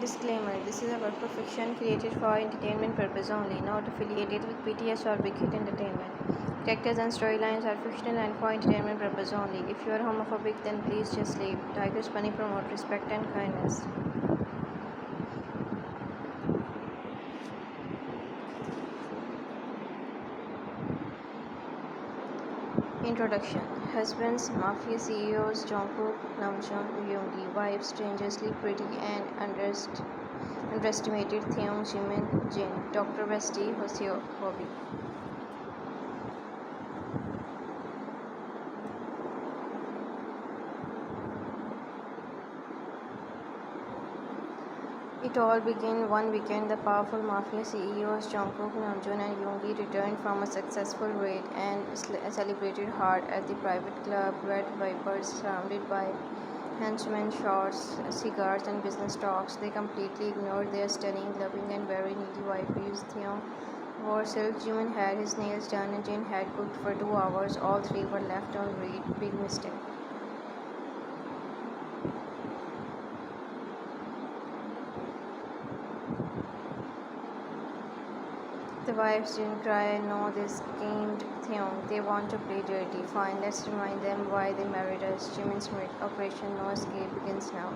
Disclaimer: this is a work of fiction created for entertainment purpose only, not affiliated with PTS or Big Hit Entertainment. Characters and storylines are fictional and for entertainment purpose only. If you are homophobic, then please just leave. Tigers Bunny promote respect and kindness. Introduction: Husbands, Mafia CEOs Jungkook, Namjin, Yoongi. Wives, strangely pretty and underestimated Theon, Jimin, Jin. Dr. Bestie, Hoseo, Hobby. It all began one weekend. The powerful Mafia CEOs Jungkook, Namjoon, and Yoongi returned from a successful raid and celebrated hard at the private club Red Vipers, surrounded by henchmen, shots, cigars, and business talks. They completely ignored their stunning, loving, and very needy wifeys. Theon wore silk, Jimin had his nails done, and Jin had cooked for 2 hours. All three were left on read. Big mistake. The wives didn't cry. No, they schemed Theon. They want to play dirty. Fine, let's remind them why they married us. Jimin smirked. Operation No Escape begins now.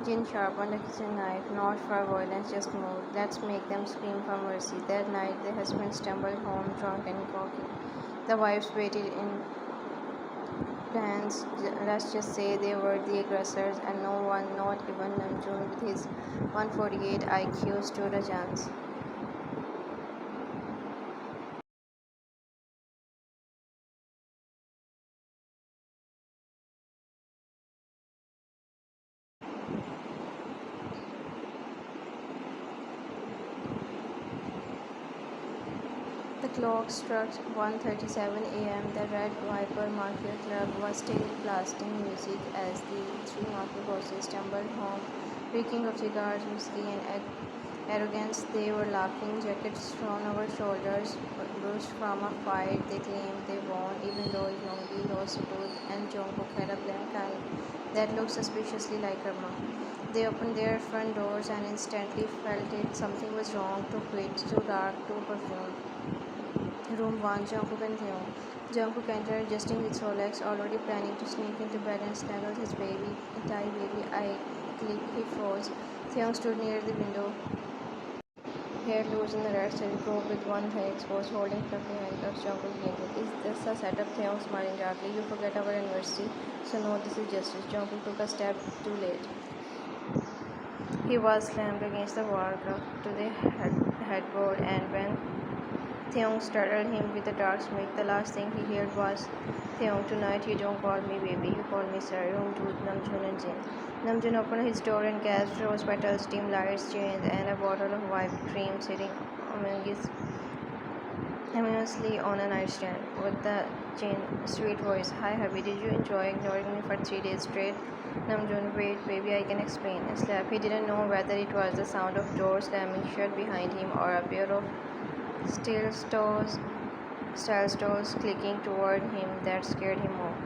Jin sharpened a kitchen knife. Not for violence, just move. Let's make them scream for mercy. That night, the husband stumbled home drunk and cocky. The wives waited in plans. Let's just say they were the aggressors, and no one, not even Namjoon with his 148 IQ, stood a chance. The clock struck 1:37 a.m. The Red Viper Mafia Club was still blasting music as the three mafia bosses stumbled home, reeking of cigars, whiskey, and arrogance. They were laughing, jackets thrown over shoulders, bruised from a fight they claimed they won, even though Yoongi lost a tooth and Jungkook had a black eye that looked suspiciously like her mom. They opened their front doors and instantly felt it. Something was wrong. Too quiet, too dark, too perfumed. Room 1, Jungkook and Theon. Jungkook entered, adjusting his Rolex, already planning to sneak into bed and snuggle his baby. I clicked, he froze. Theon stood near the window, hair loose in the red silk robe with one thigh exposed, holding fluffy handcuffs. Jungkook blinked. Is this a setup? Theon smiling darkly. You forget our anniversary, so no, this is justice. Jungkook took a step too late. He was slammed against the wall, cuffed to the headboard, and when Theon startled him with a dark smirk, the last thing he heard was, Theon, tonight you don't call me baby, you call me sir. Room 2, Namjoon and Jin. Namjoon opened his door and gasped. Rose petals, dim lights, chains, and a bottle of whipped cream sitting ominously on a nightstand. With the Jin sweet voice, Hi hubby, did you enjoy ignoring me for 3 days straight? Namjoon, wait, baby, I can explain. A slap. He didn't know whether it was the sound of doors slamming shut behind him or a pair of style stores clicking toward him that scared him more.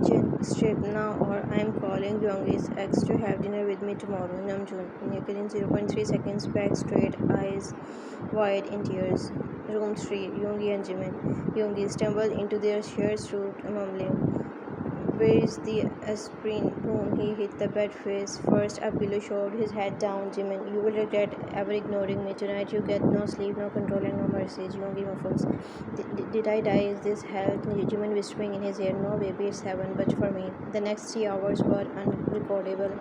Jin, strip now or I'm calling Yoongi's ex to have dinner with me tomorrow. Namjoon, naked in 0.3 seconds, back straight, eyes wide in tears. Room 3, Yoongi and Jimin. Yoongi stumbled into their shared suit, mumbling, Where is the aspirin? Boom, he hit the bed face first. A pillow shoved his head down. Jimin, you will regret ever ignoring me. Tonight you get no sleep, no control, and no mercy. Yoongi muffles. Did I die? Is this hell? Jimin whispering in his ear. No, baby, it's heaven, but for me. The next 3 hours were unrecordable.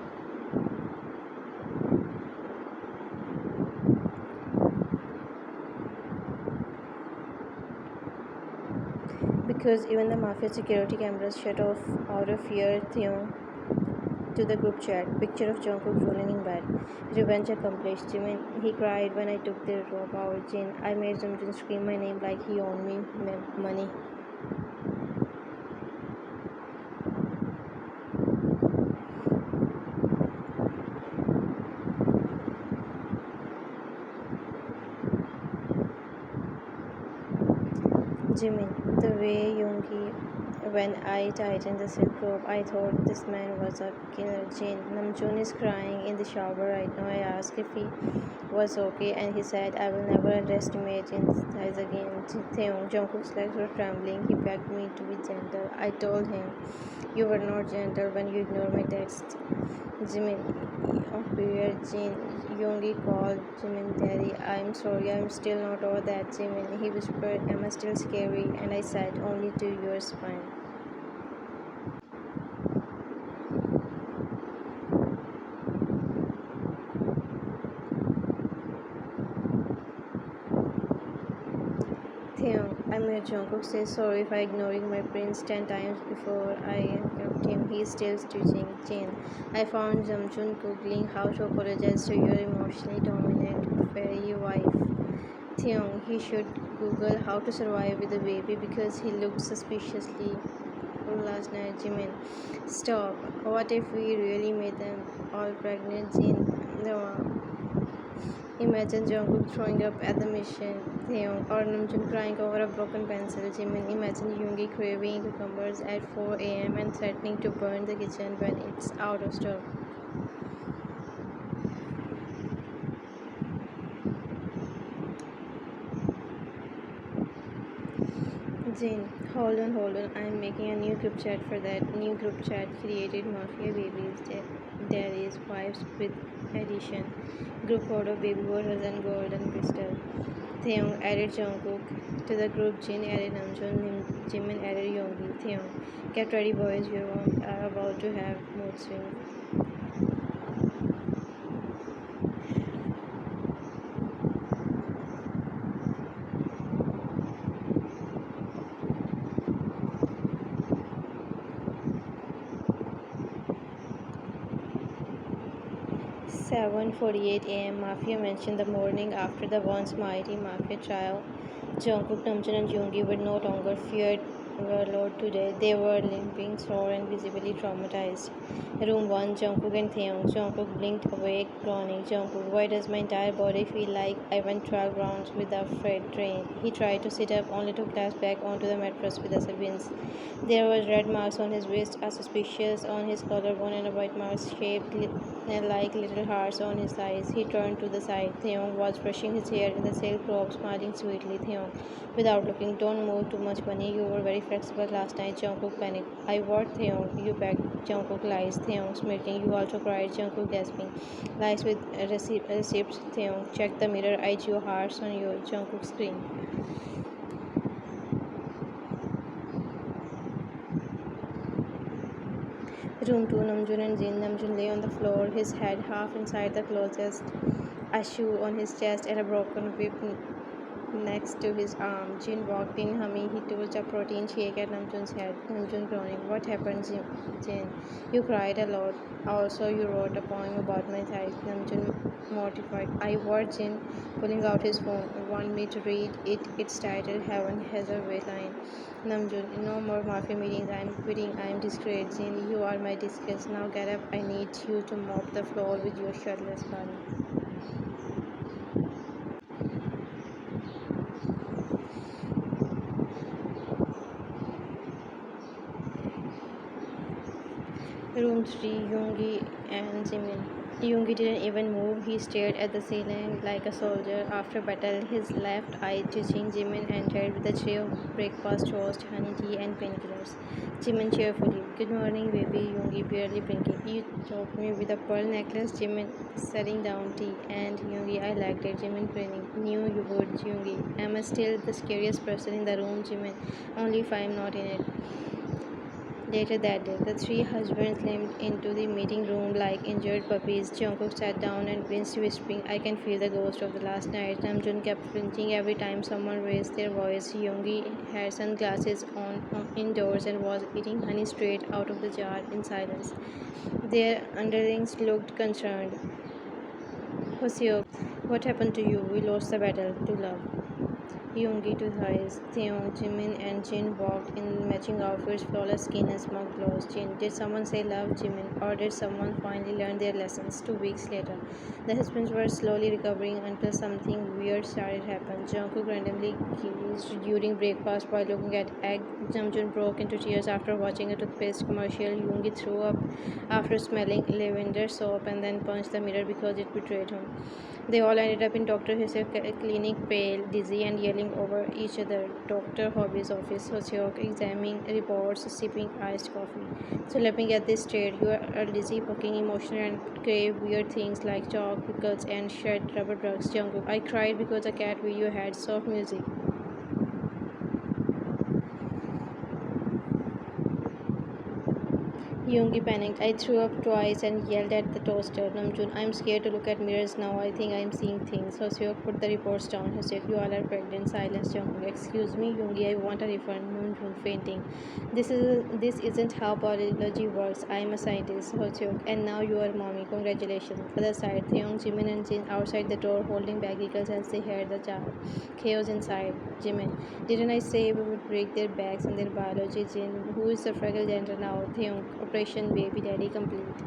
Because even the mafia security cameras shut off out of fear. Theon to the group chat. Picture of Jungkook rolling in bed. Revenge accomplished. Jimin, he cried when I took the rope out. Jin, I made Namjoon scream my name like he owed me money. Jimin, the way Yoongi, when I tightened the silk rope, I thought this man was a killer. Jin, Namjoon is crying in the shower right now. I asked if he was okay, and he said, I will never underestimate his thighs again. Theon, Jungkook's legs were trembling. He begged me to be gentle. I told him, you were not gentle when you ignored my text. Jimin, of period, Jin. Yoongi called Jimin daddy. I'm sorry, I'm still not over that, Jimin. He whispered, am I still scary? And I said, only to your spine. Theon, I made Jungkook say sorry for ignoring my prince 10 times before I handcuffed him. He's still stitching. Jane, I found Namjoon googling how to apologize to your emotionally dominant fairy wife. Theon, he should Google how to survive with a baby because he looked suspiciously full last night. Jimin, stop. What if we really made them all pregnant? Jin, no. Imagine Jungkook throwing up at the mission, Taeyoung, or Namjoon crying over a broken pencil. Jimin, imagine Yoongi craving cucumbers at 4 a.m. and threatening to burn the kitchen when it's out of stock. Jin, hold on. I'm making a new group chat for that. New group chat created Mafia babies, daddies, wives with addition. Group photo baby waters and golden crystal. Taeyong added Jungkook to the group. Jin added Namjoon. Jimin added Yoongi. Taeyong, get ready, boys. You are about to have mood swings. 7:48 a.m. Mafia mentioned the morning after the once mighty Mafia trial. Jungkook, Namjoon, and Yoongi were no longer feared warlord today. They were limping, sore, and visibly traumatized. Room 1, Jungkook and Taeyong. Jungkook blinked awake, groaning. Jungkook, why does my entire body feel like I went 12 rounds with a freight train? He tried to sit up, only to collapse back onto the mattress with a Sabines. There were red marks on his wrist, a suspicious on his collarbone, and a white mark shaped like little hearts on his eyes. He turned to the side. Theon was brushing his hair in the silk robe, smiling sweetly. Theon, without looking, don't move too much, bunny. You were very flexible last night. Jungkook panicked. I what, Theon? You begged. Jungkook lies. Theon smirking. You also cried. Jungkook gasping. Lies with receipts. Theon, check the mirror. I drew hearts on you. Jungkook screamed. Room 2, Namjoon and Jin. Namjoon lay on the floor, his head half inside the closet, a shoe on his chest and a broken whip next to his arm. Jin walked in humming. He tossed a protein shake at Namjoon's head. Namjoon groaning. What happened, Jin? You cried a lot. Also, you wrote a poem about my thighs. Namjoon mortified. I what, Jin, pulling out his phone. Want me to read it? It's titled Heaven Has a Line. Namjoon, no more mafia meetings. I'm quitting. I'm disgraced. Jin, you are my disgrace. Now get up. I need you to mop the floor with your shirtless body. Room 3, Yoongi and Jimin. Yoongi didn't even move. He stared at the ceiling like a soldier. After battle, his left eye twitching, Jimin entered with a tray of breakfast, toast, honey tea, and painkillers. Jimin cheerfully. Good morning, baby. Yoongi barely blinking. You choked me with a pearl necklace. Jimin setting down tea. And Yoongi, I liked it. Jimin grinning. Knew you would, Yoongi. Am I still the scariest person in the room, Jimin? Only if I'm not in it. Later that day, the three husbands limped into the meeting room like injured puppies. Jungkook sat down and winced, whispering, "I can feel the ghost of the last night." Namjoon kept flinching every time someone raised their voice. Yoongi had sunglasses on indoors and was eating honey straight out of the jar in silence. Their underlings looked concerned. "Hoseok, what happened to you? We lost the battle to love." Yoongi to thighs. Theon, Jimin, and Jin walked in matching outfits, flawless skin, and smug glows. Jin, did someone say love, Jimin, or did someone finally learn their lessons? 2 weeks later, the husbands were slowly recovering until something weird started happening. Jungkook randomly gazed during breakfast while looking at egg. Namjoon broke into tears after watching a toothpaste commercial. Yoongi threw up after smelling lavender soap and then punched the mirror because it betrayed him. They all ended up in Dr. Husse's clinic, pale, dizzy, and yelling over each other. Dr. Hobby's office, Sosyok, examining reports, sipping iced coffee. So, looking at this state, you are dizzy, fucking emotional, and crave weird things like chalk, pickles, and shred rubber drugs. Jungkook, I cried because a cat video had soft music. Yoongi panicked. I threw up twice and yelled at the toaster. Namjoon, I'm scared to look at mirrors now. I think I'm seeing things. Hoseok put the reports down. Hoseok, you all are pregnant. Silence. Jungkook, excuse me, Yoongi, I want a refund. Namjoon, fainting. This isn't how biology works. I'm a scientist. Hoseok, and now you are mommy. Congratulations. Other side, Theon, Jimin, and Jin outside the door holding bagels as they heard the chaos inside. Jimin, didn't I say we would break their backs and their biology? Jin, who is the fragile gender now? Theon, Operation Baby Daddy complete.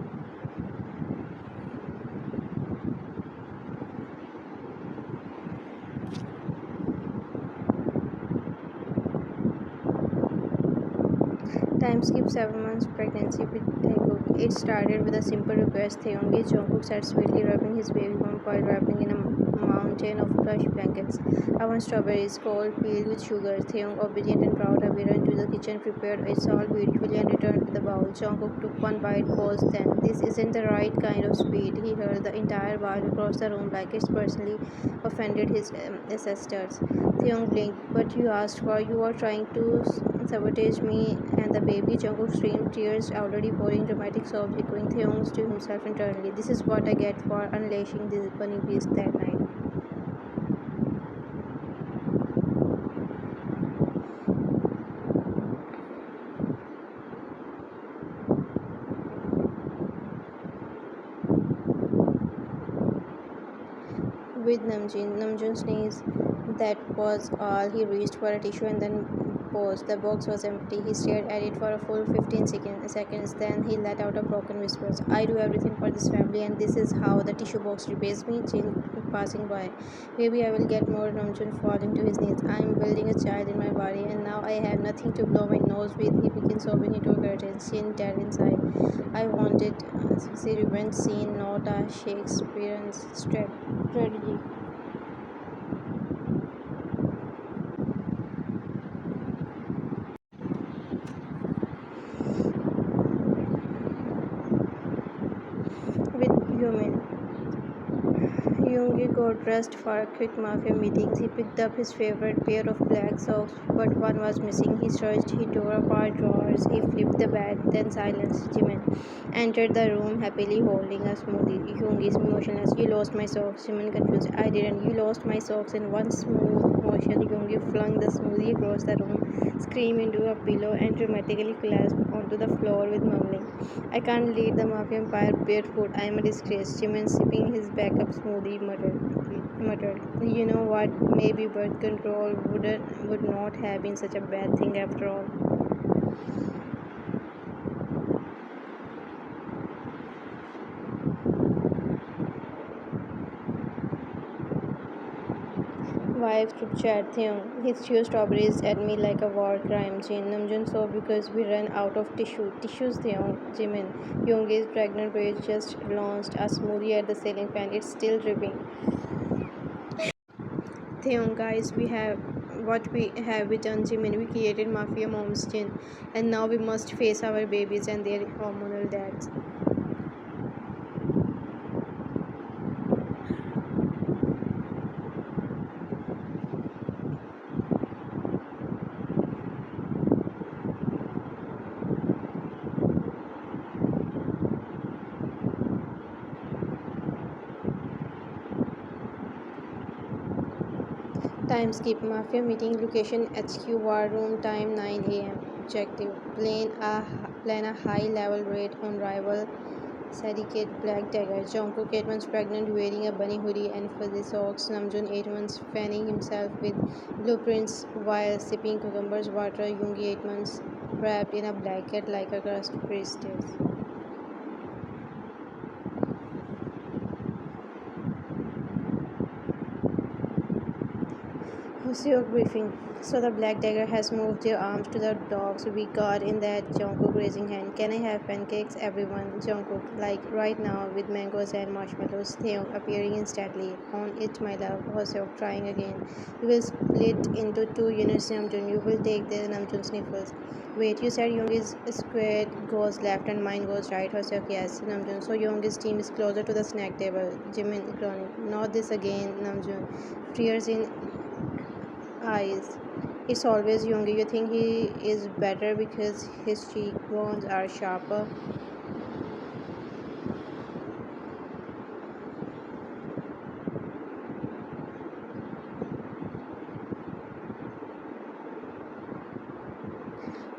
Time skip 7 months pregnancy with Taekook. It started with a simple request. Taeyoung Jungkook sat sweetly rubbing his baby bump while wrapping in a mountain of plush blankets. I want strawberries, cold, peeled with sugar. Taeyoung, obedient and proud, hurried into the kitchen, prepared it all beautifully, and returned with the bowl. Jungkook took one bite, paused, then, "This isn't the right kind of sweet." He hurled the entire bowl across the room like it's personally offended his ancestors. Taeyoung blinked. "But you asked for. You are trying to sabotage me and the baby." Jungkook screamed, tears already pouring, dramatic sobs echoing. Taeyoung to himself internally. This is what I get for unleashing this burning beast that night. With Namjoon sneezed. That was all. He reached for a tissue and then paused. The box was empty. He stared at it for a full 15 seconds. Then he let out a broken whisper. "I do everything for this family, and this is how the tissue box repays me." Jin passing by. "Maybe I will get more." Namjoon falling to his knees. "I am building a child in my body, and now I have nothing to blow my nose with." He began sobbing into a curtain. Jin dead inside. I wanted a revenge scene, not a Shakespearean strategy. With yoonmin, Yoongi got dressed for a quick Mafia meeting. He picked up his favorite pair of black socks, but one was missing. He searched, he tore apart drawers, he flipped the bed, then silenced. Jimin entered the room happily holding a smoothie. Yoongi is emotionless. "You lost my socks." Jimin confused. "I didn't. You lost my socks." In one smooth motion, Yoongi flung the smoothie across the room, screamed into a pillow, and dramatically collapsed onto the floor with mumbling, "I can't lead the Mafia empire barefoot. I am a disgrace." Jimin, sipping his backup smoothie, muttered, "You know what? Maybe birth control would not have been such a bad thing after all." Wife group chat Theon. He threw strawberries at me like a war crime. Jin Namjoon so because we ran out of tissues Theon. Jimin. Yoongi's pregnant page just launched a smoothie at the ceiling fan. It's still dripping. Theon, guys, we have we done, Jimin. We created Mafia Moms Jin, and now we must face our babies and their hormonal dads. Time skip. Mafia meeting location HQ war room time 9 a.m. Objective. Plan a high level raid on rival syndicate Black Dagger. Jungkook 8 months pregnant wearing a bunny hoodie and fuzzy socks. Namjoon 8 months fanning himself with blueprints while sipping cucumbers water. Yoongi 8 months wrapped in a blanket like a cursed priestess. Hoseok briefing. So the Black Dagger has moved their arms to the dogs we got in that Jungkook raising hand. Can I have pancakes, everyone? Jungkook, like right now with mangoes and marshmallows. Theon appearing instantly. On it, my love. Hoseok trying again. You will split into two units, Namjoon. You will take the Namjoon sniffles. Wait, you said Yoongi's squad goes left and mine goes right. Hoseok, yes, Namjoon. So Yoongi's team is closer to the snack table. Jimin groaning. Not this again, Namjoon. Tears in eyes. It's always younger. You think he is better because his cheekbones are sharper?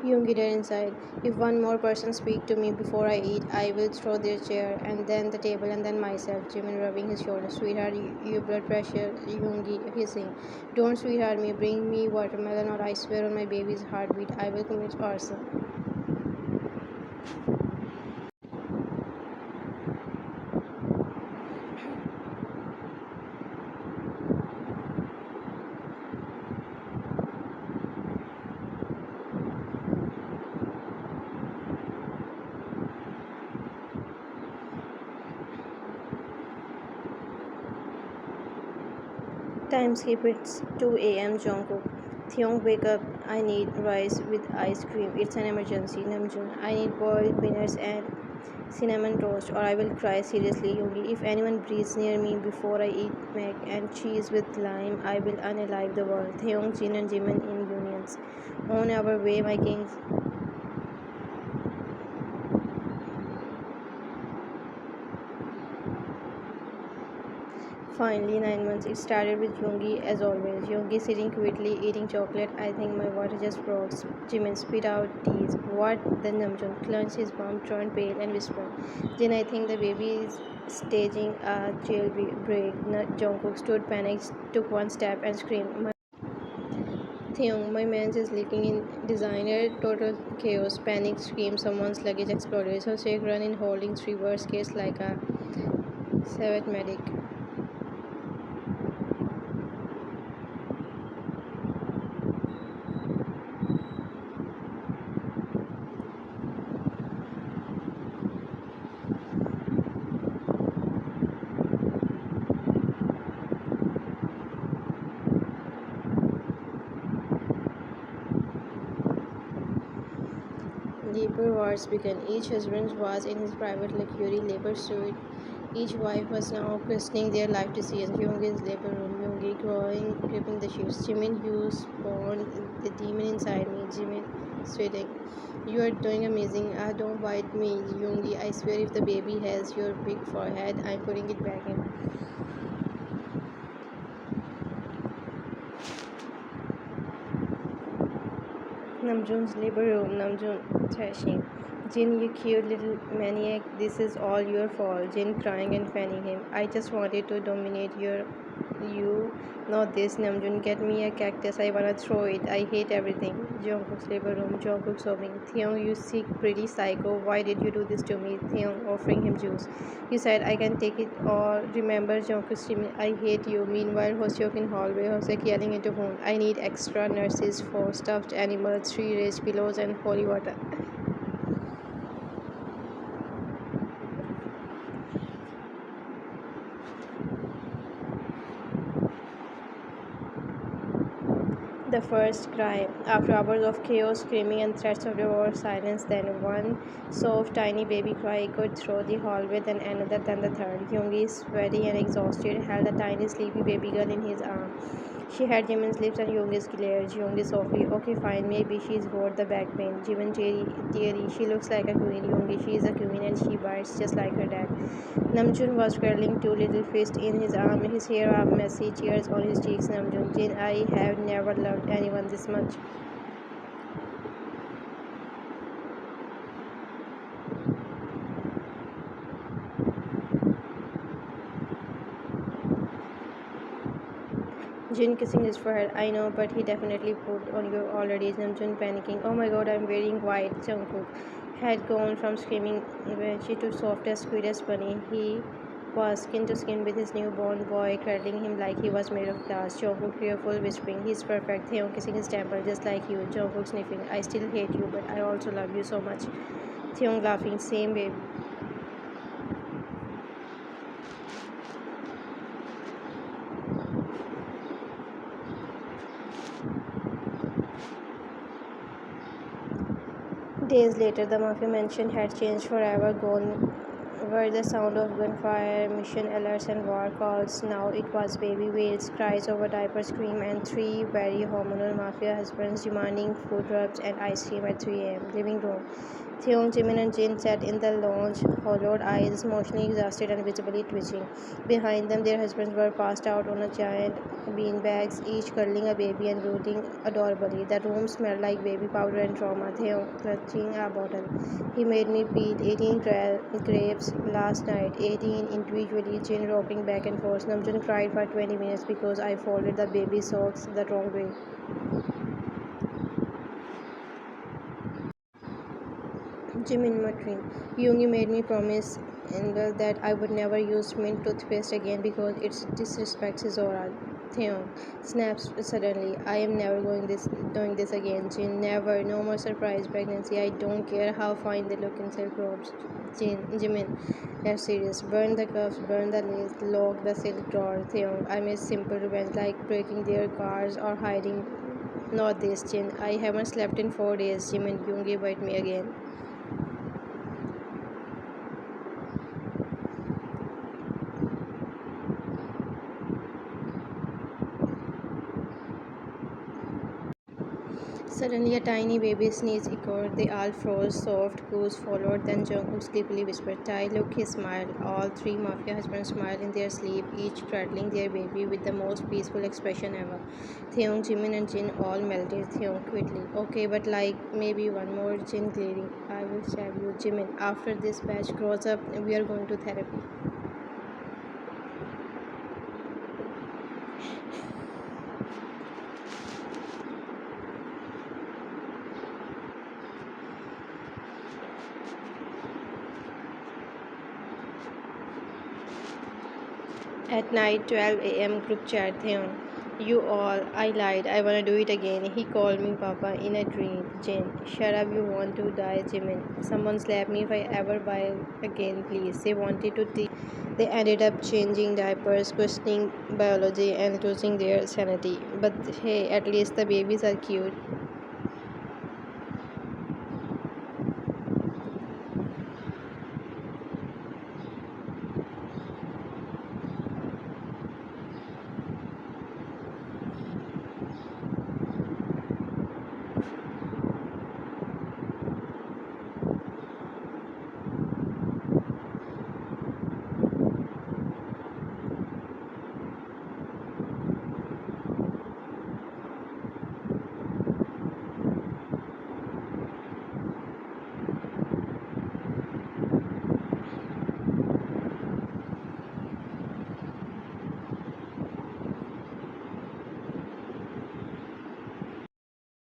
Yoongi dead inside. If one more person speak to me before I eat, I will throw their chair and then the table and then myself. Jimin rubbing his shoulder. Sweetheart, your blood pressure. Yoongi hissing. Don't sweetheart me. Bring me watermelon or I swear on my baby's heartbeat I will commit arson. Time skip. It's 2 a.m. Jungkook. Theon, wake up. I need rice with ice cream. It's an emergency. Namjoon, I need boiled peanuts and cinnamon toast or I will cry seriously. Yoongi, if anyone breathes near me before I eat mac and cheese with lime, I will unalive the world. Theon, Jin and Jimin in unions. On our way, my kings. Finally, 9 months. It started with Yoongi as always. Yoongi sitting quietly eating chocolate. I think my water just froze. Jimin spit out tease. What? Then Namjoon clenched his palm, turned pale, and whispered. Then I think the baby is staging a jailbreak. Jungkook stood panicked, took one step, and screamed. Theon, my man's is leaking in designer. Total chaos. Panic scream. Someone's luggage exploded. So Shake run in holding three worst case like a Savat medic. Labor wars began. Each husband was in his private luxury labor suite. Each wife was now questioning their life decisions. Yoongi's labor room. Yoongi growing, gripping the sheets. Jimin, you spawned the demon inside me. Jimin, sweating. You are doing amazing. Ah, don't bite me, Yoongi. I swear if the baby has your big forehead, I'm putting it back in. Namjoon's labor room. Namjoon thrashing. Jin, you cute little maniac, this is all your fault. Jin crying and fanning him. I just wanted to dominate you. Not this, Namjoon. Get me a cactus. I wanna throw it. I hate everything. Jungkook's labor room. Jungkook sobbing. Theon, you sick, pretty psycho. Why did you do this to me? Theon offering him juice. You said I can take it or remember Jungkook screaming, I hate you. Meanwhile, Hoseok in hallway. Hoseok yelling into phone. I need extra nurses for stuffed animals, 3 raised pillows, and holy water. The first cry. After hours of chaos, screaming, and threats of divorce, silence, then one soft, tiny baby cry echoed through the hallway, then another, then the third. Yoongi, sweaty and exhausted, held a tiny, sleepy baby girl in his arm. She had Jimin's lips and Yoongi's glared. Yoongi softly, okay, fine, maybe she's got the back pain. Jimin, teary, she looks like a queen. Yoongi, she is a queen and she bites just like her dad. Namjoon was curling two little fists in his arm, his hair up messy, tears on his cheeks. Namjoon, Jin, I have never loved anyone this much. Jin kissing his forehead. I know, but he definitely put on you already. Namjoon panicking. Oh my god, I'm wearing white. Jungkook had gone from screaming Reggie to softest, sweetest bunny. He was skin to skin with his newborn boy, cradling him like he was made of glass. Jungkook fearful, whispering, he's perfect. Theon kissing his temple just like you. Jungkook sniffing, I still hate you, but I also love you so much. Theon laughing, same baby. Days later, the Mafia mansion had changed forever. Gone were the sound of gunfire, mission alerts, and war calls. Now it was baby wails, cries over diaper scream, and three very hormonal Mafia husbands demanding food rubs and ice cream at 3 a.m. Living room. Theon, Jimin, and Jin sat in the lounge, hollowed eyes, emotionally exhausted and visibly twitching. Behind them, their husbands were passed out on a giant beanbags, each cuddling a baby and brooding adorably. The room smelled like baby powder and trauma. Theo clutching a bottle. He made me peel 18 grapes last night, 18 individually, Jin rocking back and forth. Namjoon cried for 20 minutes because I folded the baby socks the wrong way. Jimin muttering. Yoongi made me promise Engel that I would never use mint toothpaste again because it disrespects his aura. Theon snaps suddenly. I am never doing this again. Jin, never. No more surprise pregnancy. I don't care how fine they look in silk robes. Jimin, that's serious. Burn the cuffs, burn the lace, lock the silk drawer. Theon, I miss simple revenge like breaking their cars or hiding. Not this, Jin. I haven't slept in 4 days. Jimin, Yoongi bite me again. Suddenly, a tiny baby sneeze echoed. They all froze. Soft goose followed. Then Jungkook sleepily whispered, Taekook. He smiled. All three Mafia husbands smiled in their sleep, each cradling their baby with the most peaceful expression ever. Theon, Jimin, and Jin all melted. Theon quickly. Okay, but like maybe one more. Jin glaring. I will stab you, Jimin. After this batch grows up, we are going to therapy. At night, 12 a.m. group chat. Theon, you all, I lied. I wanna do it again. He called me Papa in a dream. Jane, shut up. You want to die, Jimin. Someone slap me if I ever buy again, please. They wanted to teach. They ended up changing diapers, questioning biology, and losing their sanity. But hey, at least the babies are cute.